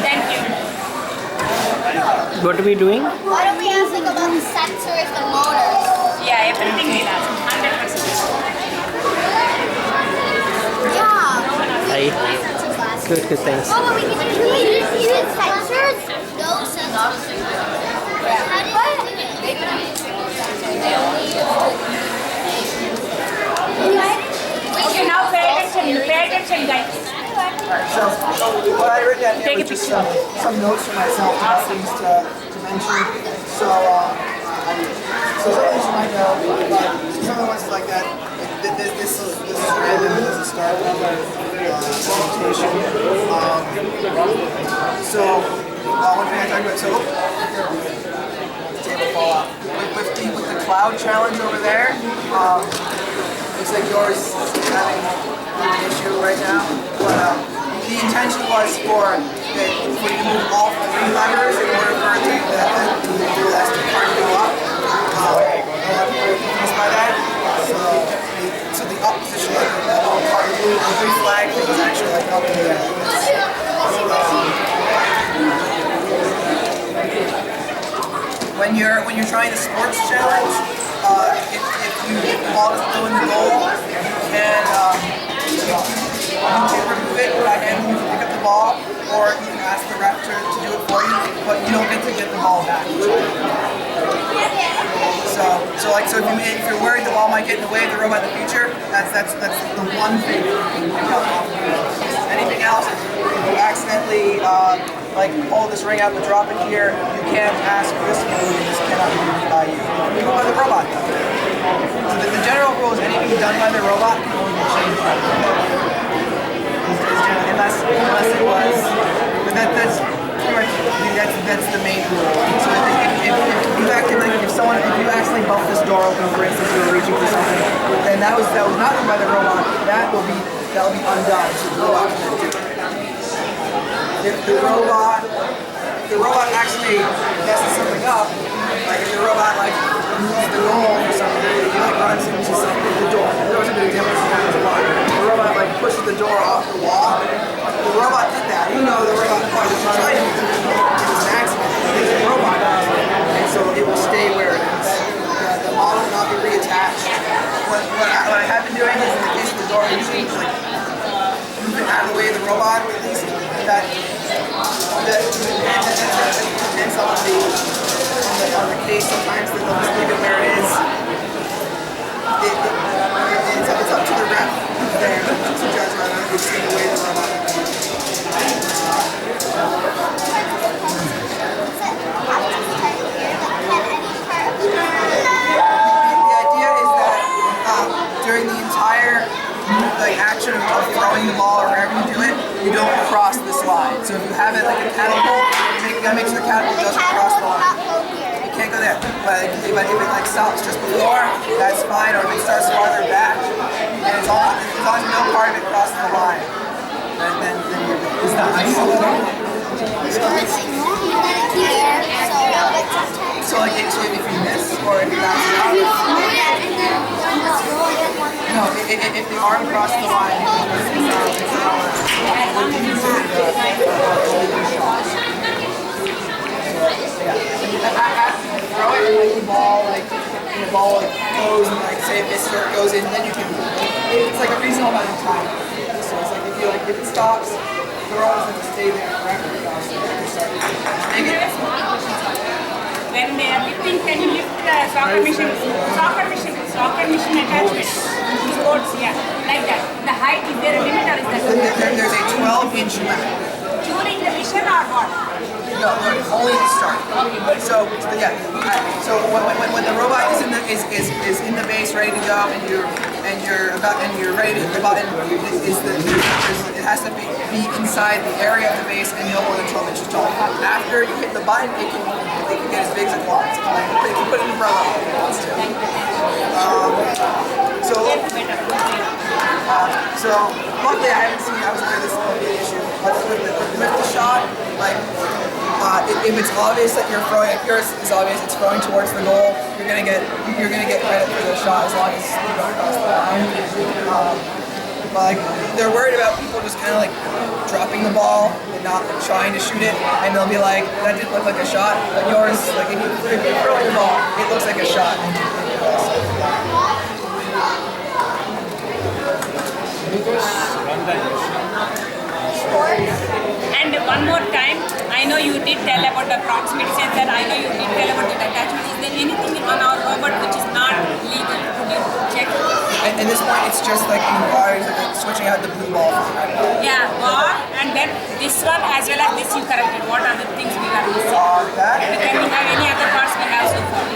Thank you. What are we doing? Why don't we ask like about the sensors, the motors? Yeah, everything we have. 100%. Yeah. Hi. Sensors last. Good, thanks. Oh, but we can use sensors? No sensors. How do Okay, now pay attention, guys. So what I wrote down here was just some notes for myself about things to mention. So some of these you might know, some of the ones like that. This is random as a start presentation. One thing I talked about. Table fall off with the cloud challenge over there. Looks like yours is having an issue right now, but the intention was for you to move all three levers in order for the SD card to go up. I'll have to be confused by that. So the up position, like that little card, the green flag thing is actually like up in the air. When you're trying to sports challenge, if the ball doesn't go in the goal, you can remove it by hand. You can pick up the ball, or you can ask the ref to do it for you, but you don't get to get the ball back. So if you're worried the ball might get in the way of the robot in the future, that's the one thing you can pick up. Anything else, if you accidentally pull this ring out and drop it here, you can't ask for this to be moved. This cannot be moved by you. You by the robot though. So the general rule is anything done by the robot can only be changed by the robot. Unless it was, but that's pretty much that's the main rule. So if you accidentally bump this door open, for instance, you were reaching for something, and that was not done by the robot, that will be undone. So the robot can do it. If the robot actually messes something up, like if the robot moves the goal or something, runs into something, the door. There was a good example of that as well. The robot pushes the door off the wall. The robot did that. You know the robot was trying to do it. It was an accident. It's a robot, and so it will stay where it is. The model will not be reattached. What I have been doing is in the case of the door, usually move it out of the way of the robot, or at least that depends on the case. Sometimes they'll just leave it where it is. It's up to the ref there to judge whether it's in the way of the robot. The idea is that during the entire action of throwing the ball or wherever you do it, you don't cross this line. So if you have it like a catapult, you gotta make sure the catapult doesn't cross the line. You can't go there. But if it stops just before, that's fine. Or if it starts farther back, and as long as no part of it crosses the line, then you're good. It's not ice. So if you miss or if you bounce it out, no, if the arm crosses the line, it's not throw it and the ball goes and say it misses or it goes in, then you can. It's like a reasonable amount of time. So it's like if it stops, throw it and stay there forever. When they are lifting, can you lift the soccer machine attachment? Sports, yeah, like that. The height, is there a limit or is that? There's a 12-inch limit. During the mission or what? No, only to start. So when the robot is in the base ready to go and you're ready to, the button it has to be inside the area of the base and no more than 12 inches tall. After you hit the button, it can get as big as it wants. It can put an umbrella on if it wants to. So luckily I haven't seen. I was aware this will be an issue, but with the shot, like if it's obvious that you're throwing, if yours is obvious, it's throwing towards the goal. You're gonna get credit for the shot as long as you don't cross the line. But like they're worried about people just kind of like dropping the ball and not trying to shoot it, and they'll be like, that didn't look like a shot. But yours, like if you're throwing the ball, it looks like a shot. And one more time, I know you did tell about the proximity sensor, I know you did tell about the attachment. Is there anything on our robot which is not legal? Could you check? At this point, it's just like inquiries, switching out the blue ball for the red ball. Yeah, ball, and then this one as well as this you corrected. What are the things we are missing? That? Can we have any other parts we have so far?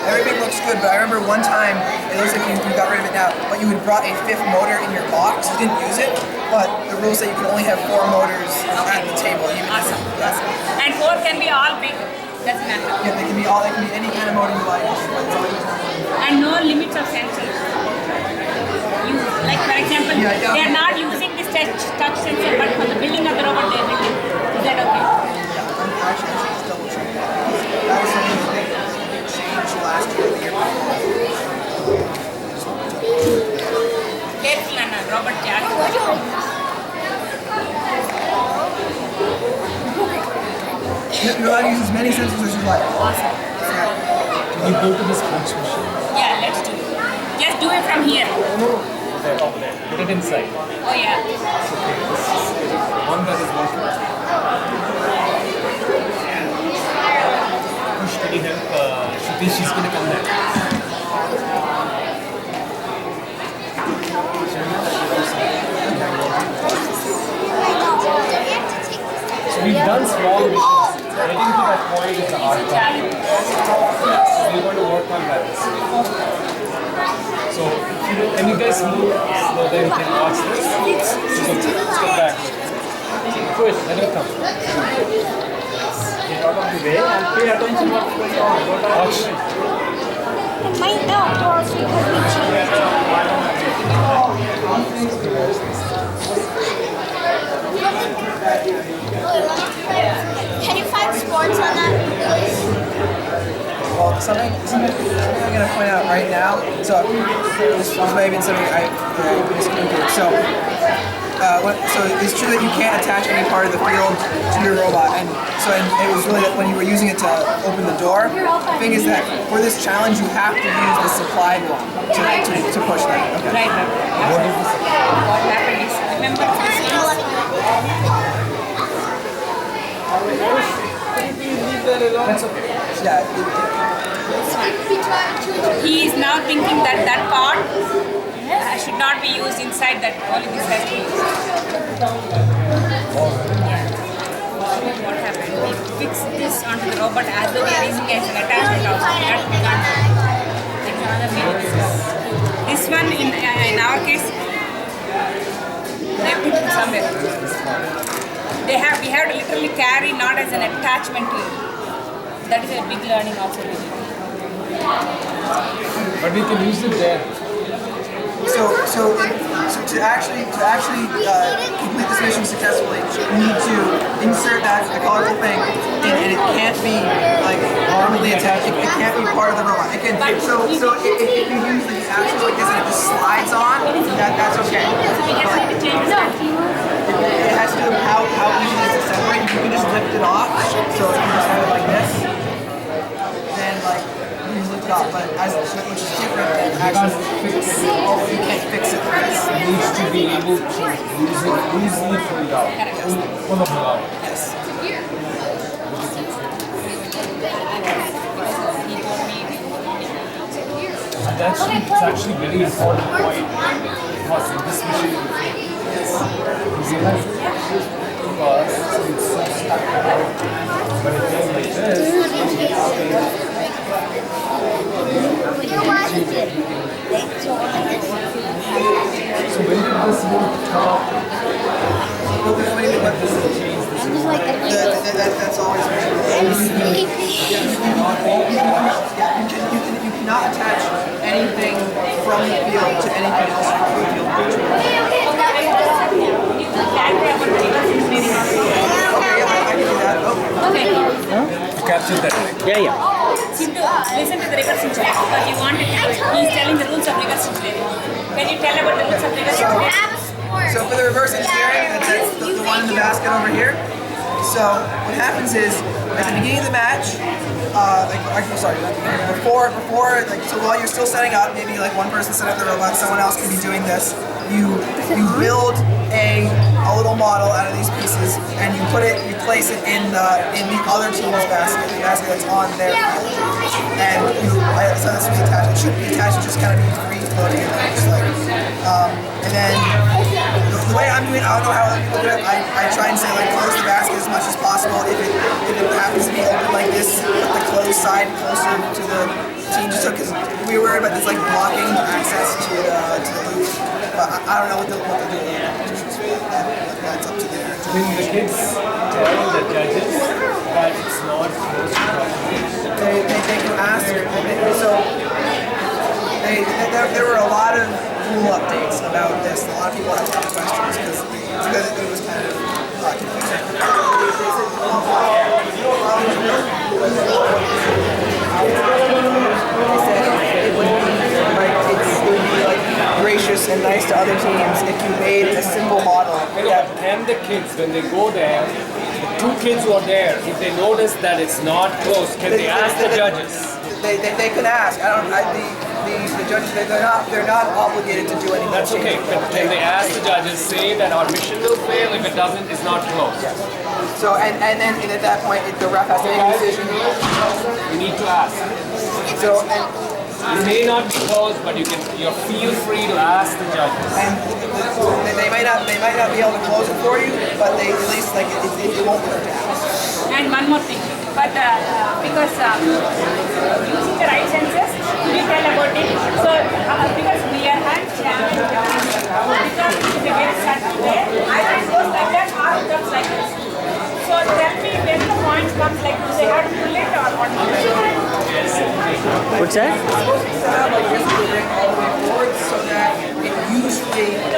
Everything looks good, but I remember one time, it looks like you got rid of it now, but you had brought a 5th motor in your box, you didn't use it, but the rules say you can only have 4 motors at the table. Even Awesome. And 4 can be all big, doesn't matter. Yeah, they can be any kind of motor you like. And no limits of sensors. Like for example, they are not using this touch sensor, but for the building of the robot they will. Is that okay? Yeah, I should just double check that. That was something that they changed last year or the year before. Careful, Anna, Robert Jack. You're allowed to use as many sensors as you like. Awesome. Can you go to this punch machine? Yeah, let's do it. Just do it from here. There, over there. Put it inside. Oh yeah. One that is working. Push, can you help Shruti? She's gonna come there. So we've done small missions. Getting to that point is the hard part. So we're going to work on that. So can you guys move so that you can watch this? Let's go back. Push, let him come. Get out of the way and pay attention what's going on. Watch. It might not work because we changed Can you find sports on that, please? Well, something I'm going to point out right now. So this may have been something I miscommunicated. So it's true that you can't attach any part of the field to your robot, and it was really that when you were using it to open the door. The thing is that for this challenge, you have to use the supplied one to push that. Okay. Right. What happened is, remember That's okay. Yeah. he is now thinking that that part should not be used inside that, only this has to be used. Yeah. What happened? We fixed this onto the robot as though we are using it as an attachment also. That we can't. That's another minute. This one in our case, they put it somewhere. We have to literally carry not as an attachment to it. That is a big learning also. But we can use it there. So to actually complete this mission successfully, you need to insert that colorful thing, and it can't be like permanently attached. It can't be part of the robot. It can. So if you use the actions like this and it just slides on, that's okay. But it has to do with how easy it is to separate. You can just lift it off. So if you just have it like this, then like. But which is different than actually you can't fix it. It needs to be able to use it easily pulled out. Pull it out. Yes. And it's actually very important point because in this machine you realize because it's so stuck out. But it goes like this. So when did this move come up? That's always you cannot attach anything from the field to anything else from the field. captured that. Yeah, yeah. Chintu, listen to the reverse engineering because you want to do it. He's telling the rules of reverse engineering. Can you tell about the rules of reverse engineering? So for the reverse engineering, that's the one in the basket over here. So what happens is, at the beginning of the match, before, like, so while you're still setting up, maybe like one person set up the robot, someone else can be doing this. You build a little model out of these pieces, and you place it in the other team's basket, the basket that's on their field. And so this was attached. It shouldn't be attached. It just kind of be free floating in there, just like. And then the way I'm doing, I don't know how other people do it. I try and say like close the basket as much as possible. If it happens to be open like this, put the closed side closer to the team, just because we were worried about this like blocking access to the loop. But I don't know what they'll do with the competitions for that. That's up to their. The kids tell the judges that it's not close to properly. They can ask. There were a lot of rule updates about this. A lot of people had questions because it was kind of confusing. They said it would be like gracious and nice to other teams if you made a simple model. Can the kids, when they go there, the two kids who are there, if they notice that it's not close, can they ask the judges? They can ask. The judges, they're not obligated to do anything. That's okay, but can they ask the judges, say that our mission will fail if it doesn't, it's not close? Yeah. So, and then at that point, the ref has to make a decision. You need to ask. So, It may not be close, but you feel free to ask the judges. and they might not be able to close it for you, but they at least like it won't hurt to ask. And one more thing, but because using the right senses, you tell about it. So because we are hands down, because it is a very subtle way, either it goes like that or it comes like this. So tell me when the point comes like this, they have to pull it or what? What's that? Supposed to set up like this, to bring all the way forward, so that it usually